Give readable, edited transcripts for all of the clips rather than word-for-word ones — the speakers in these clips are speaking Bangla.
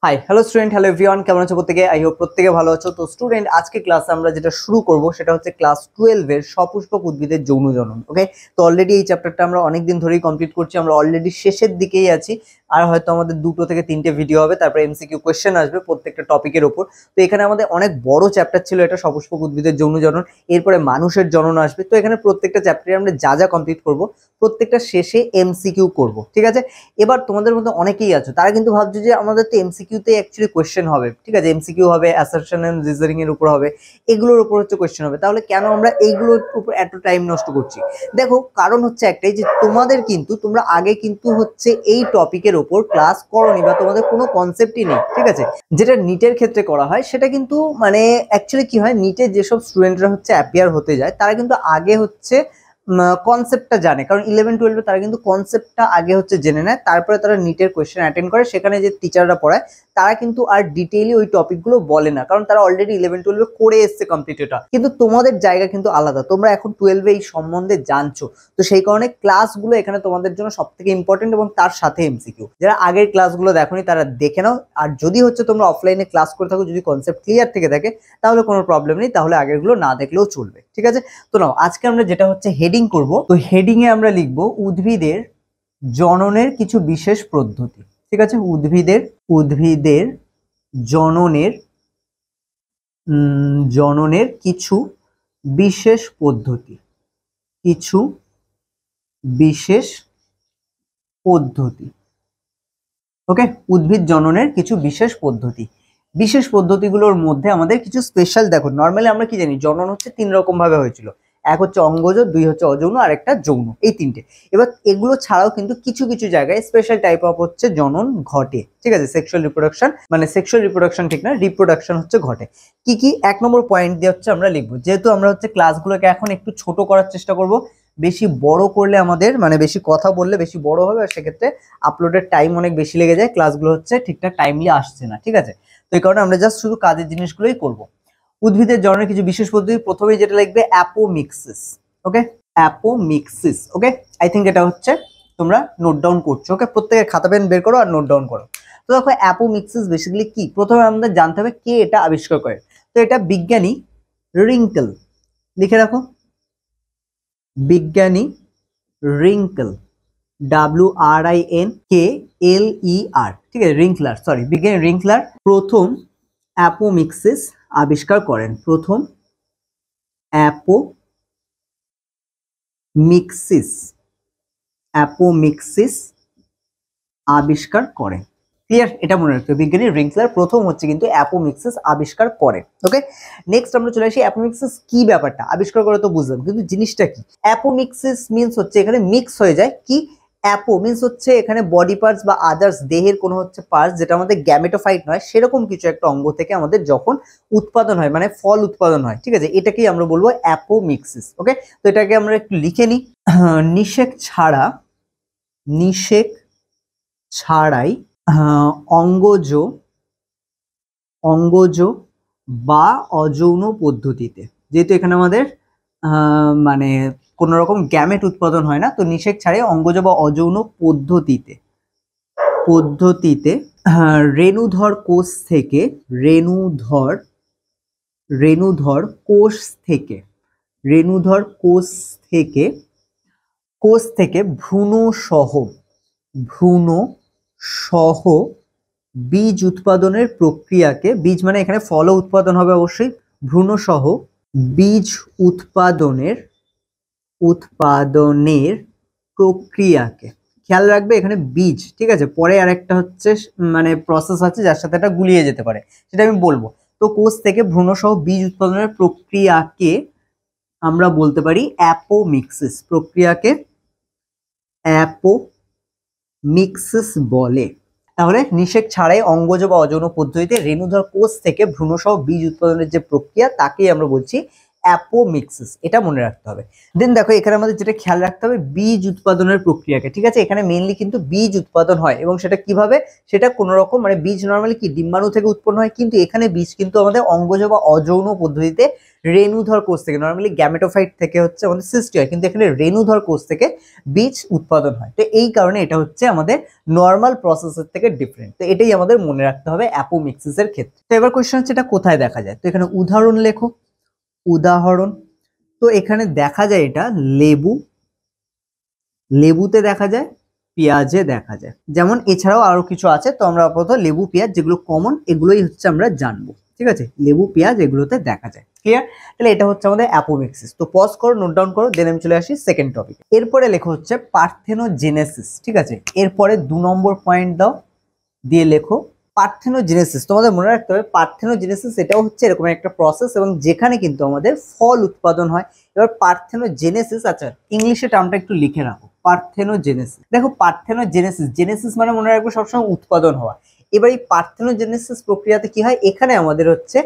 Hi hello student, hello everyone, কেমন আছো প্রত্যেকে? আই হোপ প্রত্যেকে ভালো আছো। তো স্টুডেন্ট, আজকে ক্লাসে আমরা যেটা শুরু করব সেটা হচ্ছে ক্লাস 12 এর সপুষ্পক উদ্ভিদের যৌন জনন। ওকে, তো অলরেডি এই চ্যাপ্টারটা আমরা অনেকদিন ধরেই কমপ্লিট করছি, আমরা অলরেডি শেষের দিকেই আছি। আর হয়তো আমাদের 2 থেকে 3টে ভিডিও হবে, তারপরে এমসিকিউ কোশ্চেন আসবে প্রত্যেকটা টপিকের ওপর। তো এখানে আমাদের অনেক বড় চ্যাপ্টার ছিল এটা, সপুষ্পক উদ্ভিদের যৌন জনন। এরপরে মানুষের জনন আসবে। তো এখানে প্রত্যেকটা চ্যাপ্টারে আমরা যা যা কমপ্লিট করব প্রত্যেকটা শেষে এমসিকিউ করব, ঠিক আছে? এবার তোমাদের মধ্যে অনেকেই আছো তারা কিন্তু ভাবছো যে আমাদের তো এমসিকিউতে অ্যাকচুয়ালি কোশ্চেন হবে, ঠিক আছে? এমসিকিউ হবে, অ্যাসারশন এন্ড রিজনিং এর উপর হবে, এগুলোর উপর হচ্ছে কোশ্চেন হবে। তাহলে কেন আমরা এইগুলোর উপর এত টাইম নষ্ট করছি? দেখো, কারণ হচ্ছে একটাই, যে তোমাদের কিন্তু তোমরা আগে কিন্তু হচ্ছে এই টপিকের উপর ক্লাস করোনি বা তোমাদের কোনো কনসেপ্টই নেই, ঠিক আছে? যেটা নিটের ক্ষেত্রে করা হয় সেটা কিন্তু মানে অ্যাকচুয়ালি কি হয়, নিটে যেসব স্টুডেন্টরা হচ্ছে অ্যাপিয়ার হতে যায় তারা কিন্তু আগে হচ্ছে কনসেপ্টটা জানে, কারণ 11-12 তারা কিন্তু কনসেপ্টটা আগে হচ্ছে জেনে নেয়, তারপরে তারা নিটের কোয়েশ্চেন অ্যাটেন্ড করে। সেখানে যে টিচাররা পড়ায় তারা কিন্তু আর ডিটেইলি ওই টপিকগুলো বলে না, কারণ তারা অলরেডি 11-12 করে এসছে কমপ্লিট। এটা কিন্তু তোমাদের জায়গা কিন্তু আলাদা, তোমরা এখন 12 এই সম্বন্ধে জানছো। তো সেই কারণে ক্লাসগুলো এখানে তোমাদের জন্য সব থেকে ইম্পর্টেন্ট, এবং তার সাথে এমসিকিউ। যারা আগের ক্লাসগুলো দেখোনি তারা দেখে নাও। আর যদি হচ্ছে তোমরা অফলাইনে ক্লাস করে থাকো, যদি কনসেপ্ট ক্লিয়ার থেকে থাকে তাহলে কোনো প্রবলেম নেই, তাহলে আগেরগুলো না দেখলেও চলবে, ঠিক আছে? তো নাও, আজকে আমরা যেটা হচ্ছে হেডিং করব, তো হেডিং এ আমরা লিখব উদ্ভিদের জননের কিছু বিশেষ পদ্ধতি, ঠিক আছে? উদ্ভিদের জননের জননের কিছু বিশেষ পদ্ধতি, কিছু বিশেষ পদ্ধতি। ওকে, উদ্ভিদ জননের কিছু বিশেষ পদ্ধতি। বিশেষ পদ্ধতিগুলোর মধ্যে আমাদের কিছু স্পেশাল, দেখো নর্মালি আমরা কি জানি, জনন হচ্ছে 3 রকম ভাবে হয়েছিল। এক হচ্ছে অঙ্গজ, 2 হচ্ছে অযৌন, আর একটা যৌন, এই 3টে। এবার এগুলো ছাড়াও কিন্তু কিছু কিছু জায়গায় স্পেশাল টাইপ অফ হচ্ছে জনন ঘটে, ঠিক আছে? সেক্সুয়াল রিপ্রোডাকশন, মানে সেক্সুয়াল রিপ্রোডাকশন ঠিক না, রিপ্রোডাকশন হচ্ছে ঘটে। কি কি 1 নম্বর পয়েন্ট দিয়ে হচ্ছে আমরা লিখবো, যেহেতু আমরা হচ্ছে ক্লাসগুলোকে এখন একটু ছোট করার চেষ্টা করব। বেশি বড় করলে আমাদের মানে বেশি কথা বললে বেশি বড় হবে, আর সেক্ষেত্রে আপলোডের টাইম অনেক বেশি লেগে যায়, ক্লাসগুলো হচ্ছে ঠিকঠাক টাইমলি আসছে না, ঠিক আছে? তো এই কারণে আমরা জাস্ট শুধু কাজের জিনিসগুলোই করব। উদ্ভিদের জননের কিছু বিশেষ পদ্ধতি, প্রথমেই যেটা লিখবে apomixis. Okay, apomixis. Okay, I think এটা হচ্ছে তোমরা নোট ডাউন করছো। ওকে, প্রত্যেকের খাতা পেন বের করো আর নোট ডাউন করো। তো দেখো, অ্যাপোমিক্সিস বেসিক্যালি কি, প্রথমে আমাদের জানতে হবে কে এটা আবিষ্কার করে। তো এটা বিজ্ঞানী রিঙ্কেল, লিখে রাখো, বিজ্ঞানী রিঙ্কেল, WRINKLER, ঠিক আছে? রিঙ্কলার, সরি, বিজ্ঞানী রিঙ্কলার প্রথম অ্যাপোমিক্সিস আবিষ্কার করেন, প্রথম অ্যাপোমিক্সিস আবিষ্কার করেন। ক্লিয়ার? এটা মনে রাখতে হবে, বিজ্ঞানী রিঙ্কলার প্রথম হচ্ছে কিন্তু অ্যাপোমিক্সিস আবিষ্কার করেন। ওকে, নেক্সট আমরা চলে আসি অ্যাপোমিক্সিস কি ব্যাপারটা। আবিষ্কার করে তো বুঝলাম, কিন্তু জিনিসটা কি? অ্যাপোমিক্সিস মিন্স হচ্ছে এখানে মিক্স হয়ে যায়। কি? অ্যাপো মিন্স হচ্ছে এখানে বডি পার্টস বা আদার্স দেহের কোনো হচ্ছে পার্টস, যেটা আমাদের গ্যামেটোফাইট নয়, সেরকম কিছু একটা অঙ্গ থেকে আমাদের যখন উৎপাদন হয়, মানে ফল উৎপাদন হয়, ঠিক আছে? এটাকেই আমরা বলবো অ্যাপোমিক্সিস। ওকে, তো এটাকে আমরা একটু লিখে নিই। নিষেক ছাড়াই অঙ্গজ বা অযৌন পদ্ধতিতে, যেহেতু এখানে আমাদের মানে কোন রকম গ্যামেট উৎপাদন হয় না, তো নিষেক ছাড়াই অঙ্গজ বা অযৌন পদ্ধতিতে রেণুধর কোষ থেকে ভ্রূণ সহ বীজ উৎপাদনের প্রক্রিয়াকে, বীজ মানে এখানে ফলও উৎপাদন হবে অবশ্যই, ভ্রূণ সহ বীজ উৎপাদনের প্রক্রিয়াকে, খেয়াল রাখবে এখানে বীজ, ঠিক আছে? পরে আরেকটা হচ্ছে মানে প্রসেস আছে যার সাথে এটা গুলিয়ে যেতে পারে, সেটা আমি বলবো। তো কোষ থেকে ভ্রূণ সহ বীজ উৎপাদনের প্রক্রিয়াকে আমরা বলতে পারি অ্যাপোমিক্সিস, প্রক্রিয়াকে অ্যাপোমিক্সিস বলে। তাহলে নিষেক ছাড়াই অঙ্গজ বা অযৌন পদ্ধতিতে রেণুধর কোষ থেকে ভ্রূণ সহ বীজ উৎপাদনের যে প্রক্রিয়া, তাকেই আমরা বলছি অ্যাপোমিক্সিস, এটা মনে রাখতে হবে। দেন দেখো এখানে আমাদের যেটা খেয়াল রাখতে হবে বীজ উৎপাদনের প্রক্রিয়াকে, ঠিক আছে। এখানে মেইনলি কিন্তু বীজ উৎপাদন হয় এবং সেটা কিভাবে, সেটা কোনো রকম মানে বীজ নর্মালি কি ডিম্বাণু থেকে উৎপন্ন হয়, কিন্তু এখানে বীজ কিন্তু আমাদের অঙ্গজ বা অযৌন পদ্ধতিতে রেণুধর কোষ থেকে, নর্মালি গ্যামেটোফাইট থেকে হচ্ছে আমাদের সৃষ্টি হয়, কিন্তু এখানে রেণুধর কোষ থেকে বীজ উৎপাদন হয়। তো এই কারণে এটা হচ্ছে আমাদের নর্মাল প্রসেসের থেকে ডিফারেন্ট। তো এটাই আমাদের মনে রাখতে হবে অ্যাপোমিক্সিসের ক্ষেত্রে। তো এবার কোশ্চেন হচ্ছে এটা কোথায় দেখা যায়, তো এখানে উদাহরণ লেখো, উদাহরণ। তো এখানে দেখা যায় এটা লেবুতে দেখা যায়, পেঁয়াজে দেখা যায়, যেমন এছাড়াও আরো কিছু আছে। তো আমরা আপাতত লেবু পেঁয়াজ যেগুলো কমন এগুলোই হচ্ছে আমরা জানবো, ঠিক আছে। লেবু পেঁয়াজ এগুলোতে দেখা যায়, ক্লিয়ার। তাহলে এটা হচ্ছে আমাদের অ্যাপোমিক্সিস। তো পজ করো, নোট ডাউন করো, দেন আমি চলে আসি সেকেন্ড টপিক। এরপরে লেখো হচ্ছে পার্থেনোজেনেসিস, ঠিক আছে। এরপরে 2 নম্বর পয়েন্ট দাও, দিয়ে লেখো পার্থেনোজেনেসিস। তোমাদের মনে রাখতে হবে পার্থেনোজেনেসিস এটাও হচ্ছে এরকম একটা প্রসেস এবং যেখানে কিন্তু আমাদের ফল উৎপাদন হয়। এবার পার্থেনোজেনেসিস, আচ্ছা ইংলিশে টার্মটা একটু লিখে রাখো, পার্থেনোজেনেসিস। দেখো পার্থেনোজেনেসিস, জেনেসিস মানে মনে রাখবো সবসময় উৎপাদন হওয়া। এবার এই পার্থেনোজেনেসিস প্রক্রিয়াতে কি হয়, এখানে আমাদের হচ্ছে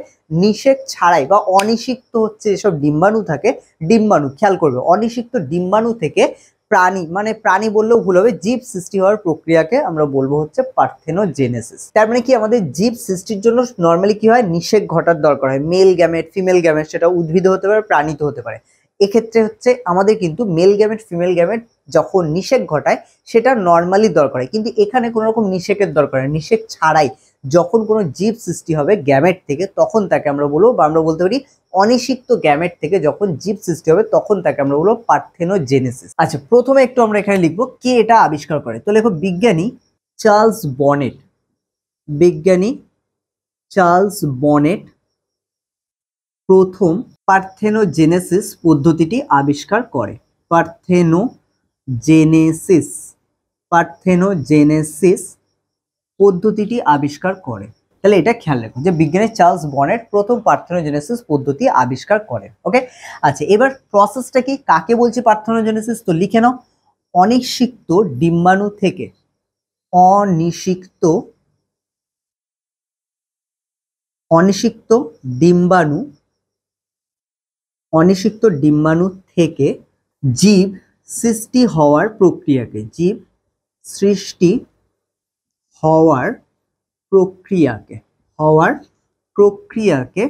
নিষেক ছাড়াই বা অনিষিক্ত হচ্ছে যেসব ডিম্বাণু থাকে, ডিম্বাণু খেয়াল করবে, অনিষিক্ত ডিম্বাণু থেকে প্রাণী, মানে প্রাণী বললেও ভুল হবে, জীব সৃষ্টি হওয়ার প্রক্রিয়াকে আমরা বলবো হচ্ছে পার্থেনোজেনেসিস। তার মানে কি আমাদের জীব সৃষ্টির জন্য নর্মালি কি হয়, নিষেক ঘটার দরকার হয়, মেল গ্যামেট ফিমেল গ্যামেট, সেটা উদ্ভিদ হতে পারে প্রাণীতে হতে পারে। এক্ষেত্রে হচ্ছে আমাদের কিন্তু মেল গ্যামেট ফিমেল গ্যামেট যখন নিষেক ঘটায় সেটা নর্মালি দরকার হয়, কিন্তু এখানে কোনো রকম নিষেকের দরকার হয়, নিষেক ছাড়াই যখন কোনো জীব সৃষ্টি হবে গ্যামেট থেকে তখন তাকে আমরা বলবো, বা আমরা বলতে পারি অনিষিক্ত গ্যামেট থেকে যখন জীব সৃষ্টি হবে তখন তাকে আমরা বলবো পার্থেনোজেনেসিস। আচ্ছা প্রথমে একটু আমরা এখানে লিখবো কে এটা আবিষ্কার করে। তো লেখো বিজ্ঞানী চার্লস বনেট, বিজ্ঞানী চার্লস বনেট প্রথম পার্থেনোজেনেসিস পদ্ধতিটি আবিষ্কার করে। পার্থেনোজেনেসিস, পার্থেনোজেনেসিস পদ্ধতিটি আবিষ্কার করে। তাহলে এটা খেয়াল রাখো যে বিজ্ঞানী চার্লস বনেট প্রথম পার্থেনোজেনেসিস পদ্ধতি আবিষ্কার করেন। ওকে, আচ্ছা এবার প্রসেসটা কি, কাকে বলছি পার্থেনোজেনেসিস, তো লিখে নাও, অনিষিক্ত ডিম্বাণু থেকে, অনিষিক্ত অনিষিক্ত ডিম্বাণু, অনিষিক্ত ডিম্বাণু থেকে জীব সৃষ্টি হওয়ার প্রক্রিয়াকে, জীব সৃষ্টি হওয়ার প্রক্রিয়াকে, হওয়ার প্রক্রিয়াকে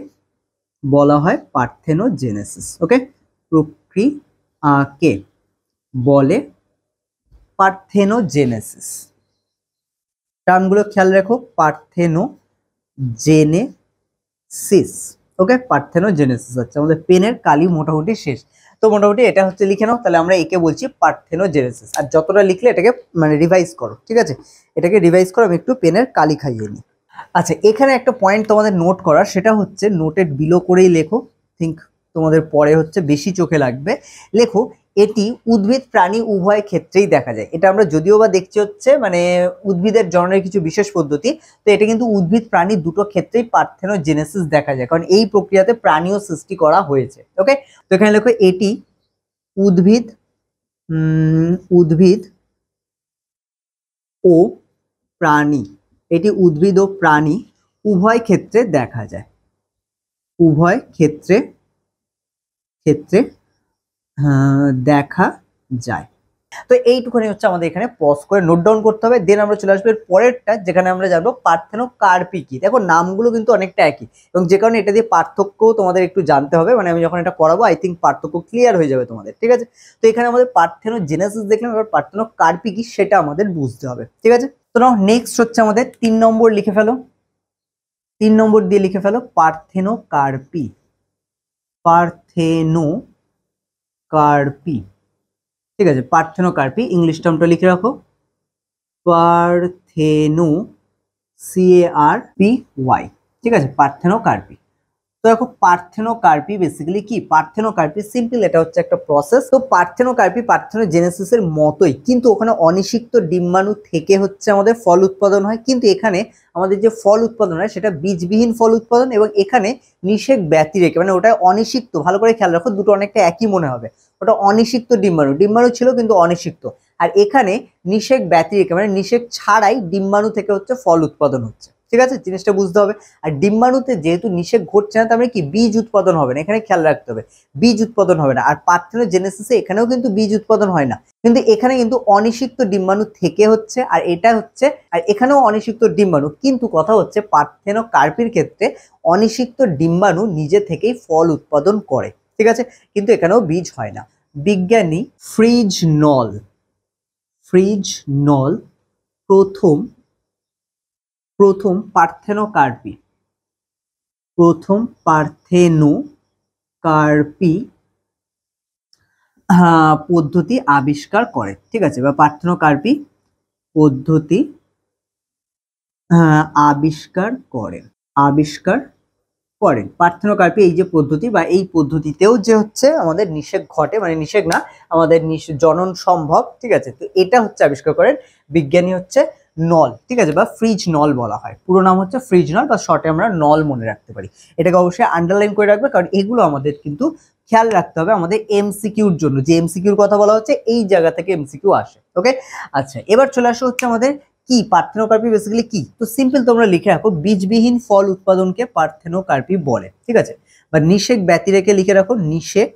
বলা হয় পার্থেনোজেনেসিস। ওকে, প্রক্রিয়াকে বলে পার্থেনোজেনেসিস। টার্মগুলো খেয়াল রাখো, পার্থেনোজেনেসিস। ওকে, পার্থেনোজেনেসিস হচ্ছে আমাদের পেনের কালি মোটামুটি শেষ। তো মোটামুটি এটা হচ্ছে লিখে নাও, তাহলে আমরা একে বলছি পার্থেনোজেনেসিস। আর যতটা লিখলে এটাকে মানে রিভাইজ করো, ঠিক আছে, এটাকে রিভাইজ করো, আমি একটু পেনের কালি খাইয়ে নিই। আচ্ছা এখানে একটা পয়েন্ট তোমাদের নোট করার, সেটা হচ্ছে নোটেড বিলো করেই লেখো, থিঙ্ক তোমাদের পরে হচ্ছে বেশি চোখে লাগবে। লেখো এটি উদ্ভিদ প্রাণী উভয় ক্ষেত্রেই দেখা যায়। এটা আমরা যদিও বা দেখছি হচ্ছে মানে উদ্ভিদের জননের কিছু বিশেষ পদ্ধতি, তো এটা কিন্তু উদ্ভিদ প্রাণী দুটো ক্ষেত্রেই পার্থেনোজেনেসিস দেখা যায়, কারণ এই প্রক্রিয়াতে প্রাণীও সৃষ্টি করা হয়েছে। ওকে, তো এখানে লেখো এটি উদ্ভিদ উদ্ভিদ ও প্রাণী, এটি উদ্ভিদ ও প্রাণী উভয় ক্ষেত্রে দেখা যায়, উভয় ক্ষেত্রে দেখা যায়। তো এইটুখানি হচ্ছে আমাদের এখানে পজ করে নোট ডাউন করতে হবে। দেন আমরা চলে আসবো এর পরেরটা, যেখানে আমরা জানবো পার্থেনোকার্পি কি। দেখো নামগুলো কিন্তু অনেকটা একই এবং যে কারণে এটা দিয়ে পার্থক্য তোমাদের একটু জানতে হবে, মানে আমি যখন এটা করাবো আই থিঙ্ক পার্থক্য ক্লিয়ার হয়ে যাবে তোমাদের, ঠিক আছে। তো এখানে আমাদের পার্থেনোজেনেসিস দেখলাম, এবার পার্থেনোকার্পি কি সেটা আমাদের বুঝতে হবে, ঠিক আছে। তো নেক্সট হচ্ছে আমাদের 3 নম্বর লিখে ফেলো, 3 নম্বর দিয়ে লিখে ফেলো পার্থেনোকার্পি, পার্থেনোকার্পি, ঠিক আছে। পার্থেনোকার্পি ইংলিশ টার্মটা লিখে রাখো, পার্থেনো CARPY, ঠিক আছে, পার্থেনোকার্পি। তো দেখো পার্থেনোকার্পি বেসিক্যালি কি, পার্থেনোকার্পি সিম্পল এটা হচ্ছে একটা প্রসেস। তো পার্থেনোকার্পি পার্থেনোজেনেসিসের মতোই, কিন্তু ওখানে অনিষিক্ত ডিম্বাণু থেকে হচ্ছে আমাদের ফল উৎপাদন হয়, কিন্তু এখানে আমাদের যে ফল উৎপাদন হয় সেটা বীজবিহীন ফল উৎপাদন, এবং এখানে নিষেক ব্যতি রেখে, মানে ওটা অনিষিক্ত, ভালো করে খেয়াল রাখো দুটো অনেকটা একই মনে হবে, ওটা অনিষিক্ত ডিম্বাণু, ডিম্বাণু ছিল কিন্তু অনিষিক্ত, আর এখানে নিষেক ব্যতি রেখে মানে নিষেক ছাড়াই ডিম্বাণু থেকে হচ্ছে ফল উৎপাদন হচ্ছে। ঠিক আছে, জিনিসটা বুঝতে হবে। আর ডিম্বাণুতে যেহেতু নিষেক ঘটছে না, তার মানে কি বীজ উৎপাদন হবে না, এখানে খেয়াল রাখতে হবে বীজ উৎপাদন হবে না। আর পার্থেনোজেনেসিসে এখানেও কিন্তু বীজ উৎপাদন হয় না, কিন্তু এখানে কিন্তু অনিষিক্ত ডিম্বাণু থেকে হচ্ছে, আর এটা হচ্ছে, আর এখানেও অনিষিক্ত ডিম্বাণু, কিন্তু কথা হচ্ছে পার্থেনোকার্পির ক্ষেত্রে অনিষিক্ত ডিম্বাণু নিজে থেকেই ফল উৎপাদন করে, ঠিক আছে, কিন্তু এখানেও বীজ হয় না। বিজ্ঞানী ফ্রিজ নল প্রথম পার্থেনোকার্পি পদ্ধতি আবিষ্কার করে, ঠিক আছে, বা পার্থেনোকার্পি পদ্ধতি আবিষ্কার করেন পার্থেনোকার্পি। এই যে পদ্ধতি বা এই পদ্ধতিতেও যে হচ্ছে আমাদের নিষেক ঘটে, মানে নিষেক না, আমাদের জনন সম্ভব, ঠিক আছে, তো এটা হচ্ছে আবিষ্কার করেন বিজ্ঞানী হচ্ছে নল, ঠিক আছে, বা ফ্রিজ নল বলা হয়, পুরো নাম হচ্ছে ফ্রিজ নল, বা শর্টে আমরা নল মনে রাখতে পারি। এটাকে অবশ্যই আন্ডারলাইন করে রাখবে, কারণ এগুলো আমাদের কিন্তু খেয়াল রাখতে হবে আমাদের এমসিকিউর জন্য, যে এমসিকিউর কথা বলা হচ্ছে এই জায়গা থেকে এমসিকিউ আসে। ওকে, আচ্ছা, এবার চলে আসা হচ্ছে আমাদের কি পার্থেনোকার্পি বেসিক্যালি কি। তো সিম্পল তোমরা লিখে রাখো, বীজবিহীন ফল উৎপাদনকে পার্থেনোকার্পি বলে, ঠিক আছে, বা নিষেক ব্যতিরেকে লিখে রাখো, নিষেক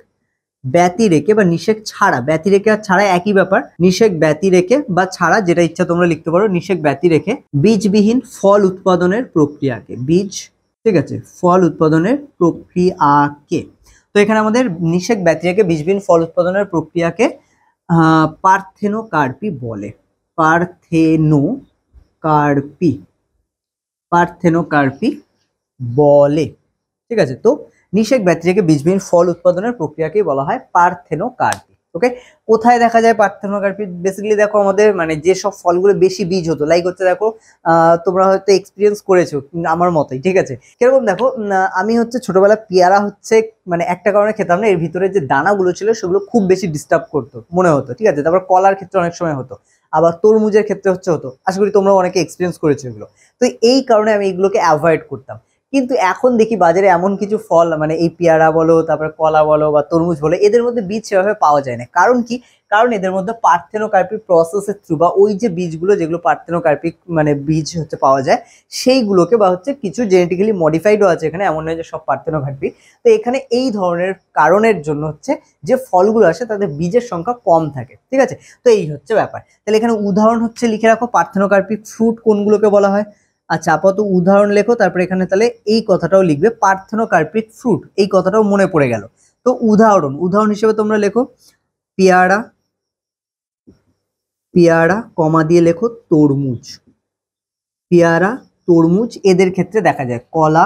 ব্যতিরেকে বা নিষেক ছাড়া, ব্যতিরেকে আর ছাড়া একই ব্যাপার, নিষেক ব্যতিরেকে বা ছাড়া যেটা ইচ্ছা তোমরা লিখতে পারো, নিষেক ব্যতিরেকে বীজবিহীন ফল উৎপাদনের প্রক্রিয়াকে, ঠিক আছে, ফল উৎপাদনের প্রক্রিয়াকে। তো এখানে আমাদের নিষেক ব্যতিরেকে বীজবিহীন ফল উৎপাদনের প্রক্রিয়াকে পার্থেনোকার্পি বলে, পার্থেনোকার্পি বলে, ঠিক আছে। তো নিষেক ব্যতিরেকে বীজবিহীন ফল উৎপাদনের প্রক্রিয়াকেই বলা হয় পার্থেনোকার্পি। ওকে, কোথায় দেখা যায় পার্থেনোকার্পি? বেসিক্যালি দেখো আমাদের মানে যেসব ফলগুলো বেশি বীজ হতো, লাইক হচ্ছে দেখো তোমরা হয়তো এক্সপিরিয়েন্স করেছো আমার মতোই, ঠিক আছে, কিরকম দেখো আমি হচ্ছে ছোটবেলায় পেয়ারা হচ্ছে মানে একটা কারণে খেতাম না, এর ভিতরে যে দানাগুলো ছিল সেগুলো খুব বেশি ডিস্টার্ব করতো মনে হতো, ঠিক আছে, তারপর কলার ক্ষেত্রে অনেক সময় হতো, আবার তরমুজের ক্ষেত্রে হতো, আশা করি তোমরা অনেকে এক্সপিরিয়েন্স করেছো এগুলো। তো এই কারণে আমি এগুলোকে অ্যাভয়েড করতাম। কিন্তু এখন দেখি বাজারে এমন কিছু ফল, মানে এই পেয়ারা বলো, তারপরে কলা বলো বা তরমুজ বলো, এদের মধ্যে বীজ সেভাবে পাওয়া যায় না। কারণ কি? কারণ এদের মধ্যে পার্থেনোকার্পিক প্রসেসের থ্রু বা ওই যে বীজগুলো যেগুলো পার্থেনোকার্পিক মানে বীজ হচ্ছে পাওয়া যায়, সেইগুলোকে বা হচ্ছে কিছু জেনেটিক্যালি মডিফাইডও আছে এখানে, এমন নয় যে সব পার্থেনোকার্পিক। তো এখানে এই ধরনের কারণের জন্য হচ্ছে যে ফলগুলো আসে তাদের বীজের সংখ্যা কম থাকে, ঠিক আছে। তো এই হচ্ছে ব্যাপার। তাহলে এখানে উদাহরণ হচ্ছে লিখে রাখো, পার্থেনোকার্পিক ফ্রুট কোনগুলোকে বলা হয়। আচ্ছা, আপাতত উদাহরণ লেখো, তারপরে এখানে তাহলে এই কথাটাও লিখবে, পার্থেনোকার্পিক ফ্রুট, এই কথাটাও মনে পড়ে গেল। তো উদাহরণ হিসেবে তোমরা লেখো পেয়ারা কমা দিয়ে লেখো তরমুজ, পেয়ারা তরমুজ, এদের ক্ষেত্রে দেখা যায় কলা,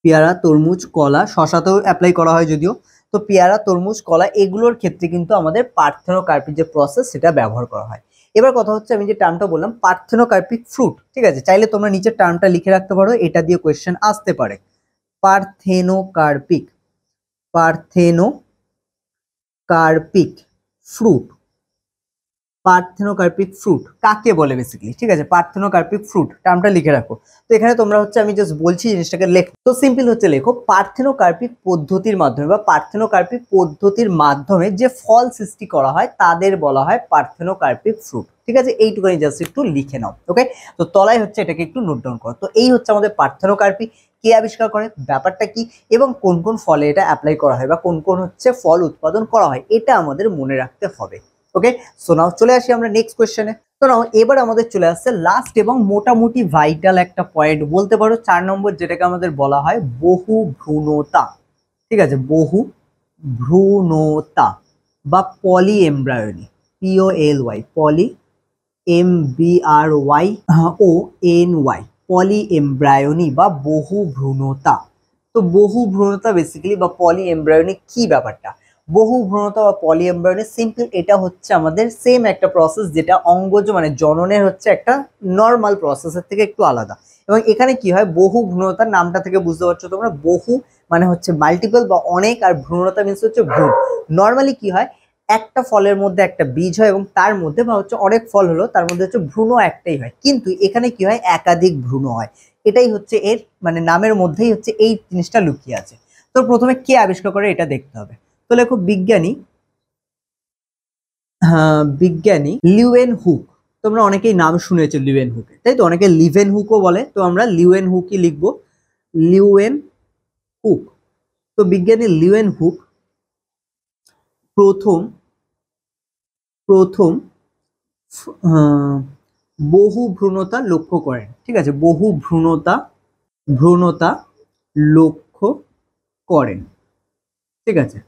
পেয়ারা তরমুজ কলা, শশাতেও অ্যাপ্লাই করা হয় যদিও। তো পেয়ারা তরমুজ কলা এগুলোর ক্ষেত্রে কিন্তু আমাদের পার্থেনোকার্পিক যে প্রসেস সেটা ব্যবহার করা হয়। এবার কথা হচ্ছে আমি যে টার্মটা বললাম পার্থেনোকার্পিক ফ্রুট, ঠিক আছে, চাইলে তোমরা নিচের টার্মটা লিখে রাখতে পারো, এটা দিয়ে কোয়েশ্চেন আসতে পারে। পার্থেনোকার্পিক ফ্রুট কাকে বলে বেসিক্যালি, ঠিক আছে, পার্থেনোকার্পিক ফ্রুট টার্মটা লিখে রাখো। তো এখানে তোমরা হচ্ছে আমি জাস্ট বলছি জিনিসটাকে লেখো, তো সিম্পল হচ্ছে লেখো পার্থেনোকার্পিক পদ্ধতির মাধ্যমে বা পার্থেনোকার্পিক পদ্ধতির মাধ্যমে যে ফল সৃষ্টি করা হয় তাদের বলা হয় পার্থেনোকার্পিক ফ্রুট, ঠিক আছে, এইটুকুনি জাস্ট একটু লিখে নাও। ওকে, তো তলায় হচ্ছে এটাকে একটু নোট ডাউন করো। তো এই হচ্ছে আমাদের পার্থেনোকার্পি, কে আবিষ্কার করে, ব্যাপারটা কি, এবং কোন কোন ফলে এটা অ্যাপ্লাই করা হয় বা কোন কোন হচ্ছে ফল উৎপাদন করা হয়, এটা আমাদের মনে রাখতে হবে। ওকে, সো নাও চলে আসি আমরা নেক্সট কোয়েশ্চেনে। তো নাও এবার আমাদের চলে আসছে লাস্ট এবং মোটামুটি ভাইটাল একটা পয়েন্ট বলতে পারো, 4 নম্বর, যেটাকে আমাদের বলা হয় বহু ভ্রূণতা, ঠিক আছে, বহু ভ্রূণতা বা পলি এমব্রায়োনি, POLY, পলি MBRYONY, পলি এমব্রায়োনি বা বহু ভ্রূণতা। তো বহু ভ্রূণতা বেসিক্যালি বা পলি এমব্রায়োনি কি ব্যাপারটা? বহু ভ্রূণতা বা পলি এমব্রায়োনি সিম্পল এটা হচ্ছে আমাদের সেম একটা প্রসেস, যেটা অঙ্গজ মানে জননের হচ্ছে একটা নর্মাল প্রসেসের থেকে একটু আলাদা। এবং এখানে কি হয়, বহু ভ্রূণতার নামটা থেকে বুঝতে পারছো তোমরা, বহু মানে হচ্ছে মাল্টিপল বা অনেক, আর ভ্রূণতা মিনস হচ্ছে ভ্রূণ। নর্মালি কি হয়, একটা ফলের মধ্যে একটা বীজ হয় এবং তার মধ্যে বা হচ্ছে অনেক ফল হলো তার মধ্যে হচ্ছে ভ্রূণ একটাই হয়, কিন্তু এখানে কি হয়, একাধিক ভ্রূণ হয়। এটাই হচ্ছে এর মানে নামের মধ্যেই হচ্ছে এই জিনিসটা লুকিয়ে আছে। তো প্রথমে কে আবিষ্কার করে এটা দেখতে হবে। তো লেখো বিজ্ঞানী লিউয়েন হুক, তোমরা অনেকেই নাম শুনেছো লিউয়েন হুকে, তাই তো, অনেকে লিভেন হুকও বলে, তো আমরা লিউয়েন হুকই লিখবো, লিউয়েন হুক। তো বিজ্ঞানী লিউয়েন হুক প্রথম প্রথম বহু ভ্রূণতা লক্ষ্য করেন। ঠিক আছে, বহু ভ্রূণতা লক্ষ্য করেন। ঠিক আছে,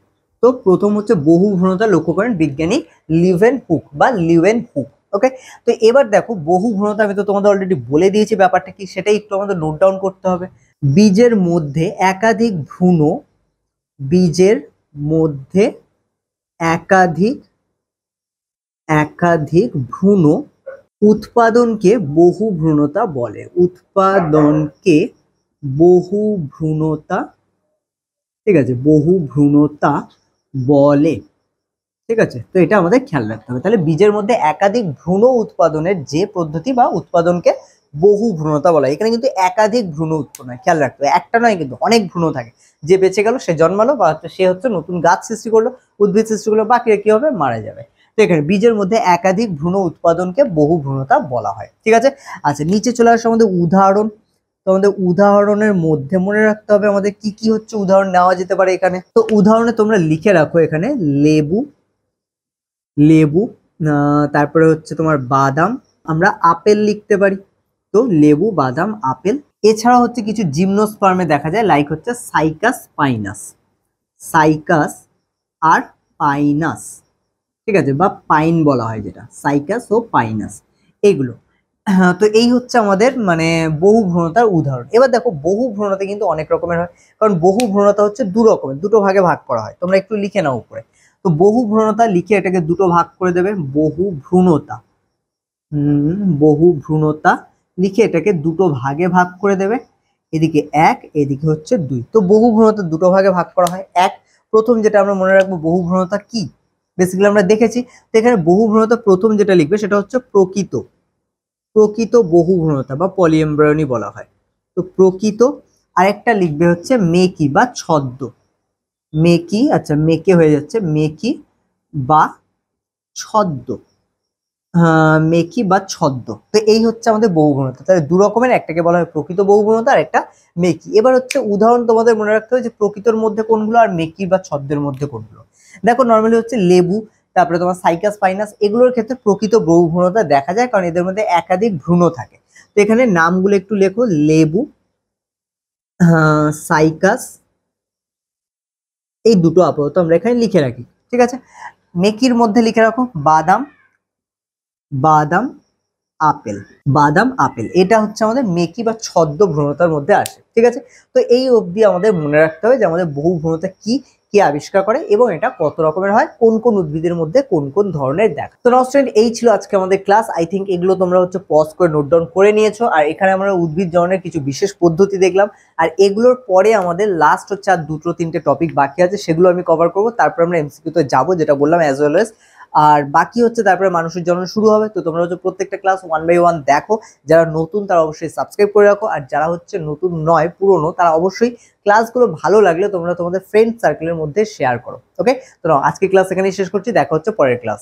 তো প্রথম হচ্ছে বহু ভ্রূণতা লক্ষ্য করেন বিজ্ঞানী লিউয়েন হুক বা লিউয়েন হুক। ওকে, তো এবার দেখো বহু ভ্রূণতা আমি তো তোমাদের অলরেডি বলে দিয়েছি ব্যাপারটা কি, সেটাই একটু আমাদের নোট ডাউন করতে হবে। বীজের মধ্যে একাধিক ভ্রূণ, বীজের মধ্যে একাধিক একাধিক ভ্রূণ উৎপাদনকে বহু ভ্রূণতা বলে। উৎপাদনকে বহু ভ্রূণতা, ঠিক আছে, বহু ভ্রূণতা বলে। ঠিক আছে, তো এটা আমাদের খেয়াল রাখতে হবে। তাহলে বীজের মধ্যে একাধিক ভ্রূণ উৎপাদনের যে পদ্ধতি বা উৎপাদনকে বহু ভ্রূণতা বলা হয়। এখানে কিন্তু একাধিক ভ্রূণ উৎপন্ন হয়, খেয়াল রাখতে হবে, একটা নয় কিন্তু অনেক ভ্রূণ থাকে। যে বেঁচে গেল সে জন্মালো বা সে হচ্ছে নতুন গাছ সৃষ্টি করলো, উদ্ভিদ সৃষ্টি করলো, বাকিরা কি হবে, মারা যাবে। তো এখানে বীজের মধ্যে একাধিক ভ্রূণ উৎপাদনকে বহু ভ্রূণতা বলা হয়। ঠিক আছে, আচ্ছা নিচে চলে আসে আমাদের উদাহরণ। তো আমাদের উদাহরণের মধ্যে মনে রাখতে হবে আমাদের কি কি হচ্ছে উদাহরণ নেওয়া যেতে পারে এখানে। তো উদাহরণে তোমরা লিখে রাখো এখানে লেবু, তারপরে হচ্ছে তোমার বাদাম, আমরা আপেল লিখতে পারি। তো লেবু, বাদাম, আপেল। এছাড়া হচ্ছে কিছু জিমনোস্পার্মে দেখা যায়, লাইক হচ্ছে সাইকাস পাইনাস, সাইকাস আর পাইনাস। ঠিক আছে, বা পাইন বলা হয় যেটা, সাইকাস ও পাইনাস এইগুলো। তো এই হচ্ছে আমাদের মানে বহু ভ্রূণতার উদাহরণ। এবার দেখো বহু ভ্রূণতা কিন্তু অনেক রকমের হয়, কারণ বহু ভ্রূণতা হচ্ছে দু রকমের, দুটো ভাগে ভাগ করা হয়। তোমরা একটু লিখে নাও উপরে। তো বহু ভ্রূণতা লিখে এটাকে দুটো ভাগ করে দেবে, বহু ভ্রূণতা, বহু ভ্রূণতা লিখে এটাকে দুটো ভাগে ভাগ করে দেবে, এদিকে এক, এদিকে হচ্ছে দুই। তো বহু ভ্রূণতা দুটো ভাগে ভাগ করা হয়। এক, প্রথম যেটা আমরা মনে রাখবো বহু ভ্রূণতা কি, বেসিক্যালি আমরা দেখেছি। তো এখানে বহু ভ্রূণতা প্রথম যেটা লিখবে সেটা হচ্ছে প্রকৃত বহু ভ্রূণতা বা পলিএমব্রায়োনি বলা হয়। তো প্রকৃত। আরেকটা লিখবে হচ্ছে মেকি বা ছদ্ম, মেকি, আচ্ছা মেকে হয়ে যাচ্ছে, মেকি বা ছদ্ম, মেকি বা ছদ্ম। তো এই হচ্ছে আমাদের বহুগুণতা। তাহলে দু রকমের, একটাকে বলা হয় প্রকৃত বহুগুণতা আর একটা মেকি। এবার হচ্ছে উদাহরণ তোমাদের মনে রাখতে হবে যে প্রকৃতর মধ্যে কোনগুলো আর মেকি বা ছদ্মের মধ্যে কোনগুলো। দেখো নর্মালি হচ্ছে লেবু, তারপরে তোমার সাইকাস পাইনাস, এগুলোর ক্ষেত্রে প্রকৃত বহুগুণতা দেখা যায়, কারণ এদের মধ্যে একাধিক ভ্রূণ থাকে। তো এখানে নামগুলো একটু লেখো, লেবু, সাইকাস, এই দুটো আপাতত আমরা এখানে লিখে রাখি। ঠিক আছে, মেকির মধ্যে লিখে রাখো বাদাম, বাদাম, আপেল, বাদাম, আপেল। এটা হচ্ছে আমাদের মেকি বা ছদ্ম ভ্রূণতার মধ্যে আসে। ঠিক আছে, তো এই অবধি আমাদের মনে রাখতে হবে যে আমাদের বহু ভ্রূণতা কি, কি আবিষ্কার করে এবং এটা কত রকমের হয়, কোন কোন উদ্ভিদের মধ্যে কোন কোন ধরনের দেখা। তো নাও স্টুডেন্ট, এই ছিল আজকে আমাদের ক্লাস। আই থিঙ্ক এগুলো তোমরা হচ্ছে পজ করে নোট ডাউন করে নিয়েছো। আর এখানে আমরা উদ্ভিদ জন্মের কিছু বিশেষ পদ্ধতি দেখলাম, আর এগুলোর পরে আমাদের লাস্ট হচ্ছে আর দুটো তিনটে টপিক বাকি আছে, সেগুলো আমি কভার করবো। তারপর আমরা এমসিকিউ তে যাবো, যেটা বললাম, অ্যাজ ওয়েল এজ। আর বাকি হচ্ছে তারপরে মানুষের জন্ম শুরু হবে। তো তোমরা হচ্ছে প্রত্যেকটা ক্লাস 1 বাই 1 দেখো। যারা নতুন তারা অবশ্যই সাবস্ক্রাইব করে রাখো, আর যারা হচ্ছে নতুন নয়, পুরনো, তারা অবশ্যই ক্লাসগুলো ভালো লাগলে তোমরা তোমাদের ফ্রেন্ড সার্কেলের মধ্যে শেয়ার করো। ওকে, তো আজকে ক্লাস এখানেই শেষ করছি, দেখা হচ্ছে পরের ক্লাসে।